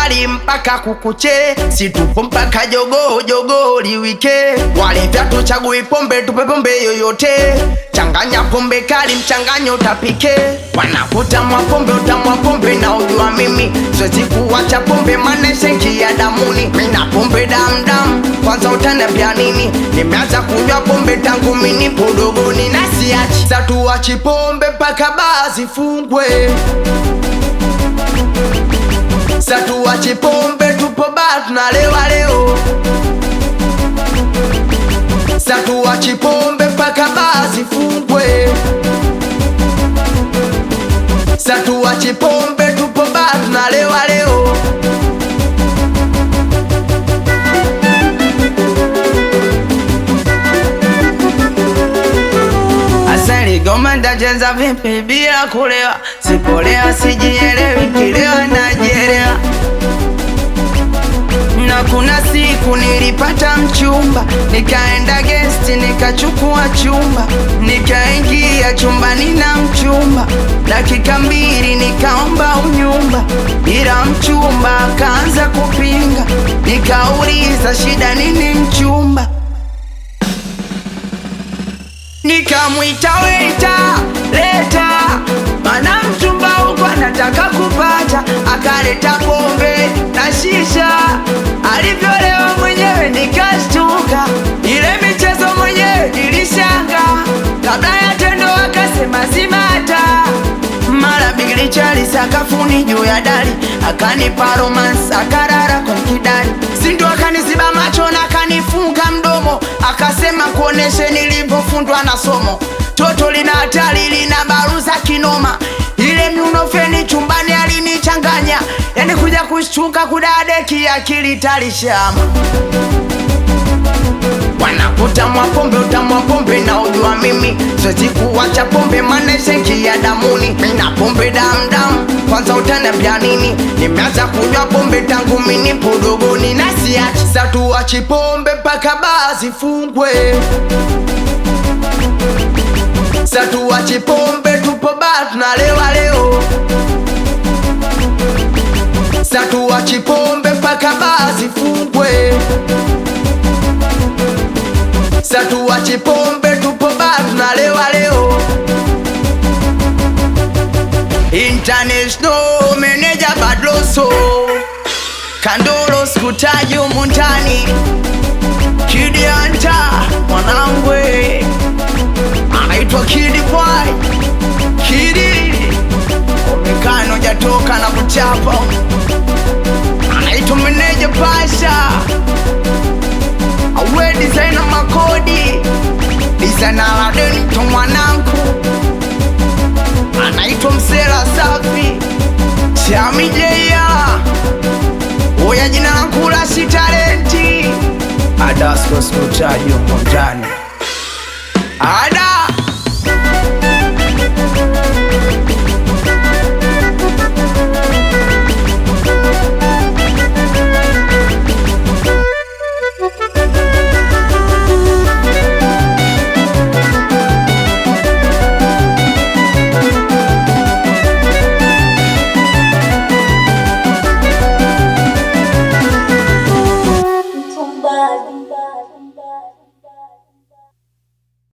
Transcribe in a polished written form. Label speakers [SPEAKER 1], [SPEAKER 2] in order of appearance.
[SPEAKER 1] safari mpaka kukuche, situpo mpaka jogo liwike. Walevya tuchagui pombe, tupe pombe yoyote, changanya pombe kali mchanganyo utapike. Wanakutamwa pombe na ujua mimi siwezi kuwacha pombe, maneshe kia damuni. Mina pombe damdam, kwanza utaniambia nini? Nimeanza kunywa pombe tangu mini podogoni na siachi. Satuachi pombe mpaka baa zifungwe, satuachi pombe tupo baa tunalewa leo, satuachi pombe mpaka baa zifungwe, satuachi pombe tupo baa tunalewa leo. Asali goma ndacheza vipi bila kulewa, sipolewa sijielewi, kilewa najielewa. Na kuna siku nilipata mchumba, nikaenda guest nikachukua chumba, nikaingia chumbani na mchumba, dakika 2 nikaomba unyumba, ila mchumba akaanza kupinga. Nikauliza shida nini mchumba, nikamwita waiter, leta mana mchumba huko anataka kupata. Akaleta pombe na shisha, alivyolewa mwenyewe nikashtuka, ile michezo mwenyewe nilishanga. Kabla ya tendo akasema simata, mara bigili chali sakafuni juu ya dari, akanipa romance akarara kwa kidari. Sindo akaniziba macho na akanifunga mdomo, akasema kuoneshe nilivyofundwa na somo. Toto lina hatari lina baruza kinoma, ile miunofeni chumbani alinichanganya, yani kuja kushtuka kudadeki akili talishama. Wanakutamwa pombe na ujua mimi siwezi kuwacha pombe, maneshe kia damuni. Mina pombe damdam, kwanza utaniambia nini? Nimeanza kunywa pombe tangu mini podogoni na siachi. Satuachi pombe mpaka baa zifungwe, satuachi pombe tupo baa tunalewa leo, satuachi pombe mpaka baa zifungwe, satuachi pombe tupo baa tunalewa leo. International manager Badloso, Kandolo skutaji umuntani, Kidi Anta mwanangwe, anaitwa Kidi Boy, Kidi omekano jatoka na kuchapa, anaitwa manager Pasha, awe designer makodi, designer Laden to mwanangu, anaitwa Msela Safi, Chami Jeya, oya jina langu la si talenti, Adasko skutaji umuntani, Ada
[SPEAKER 2] Somebody.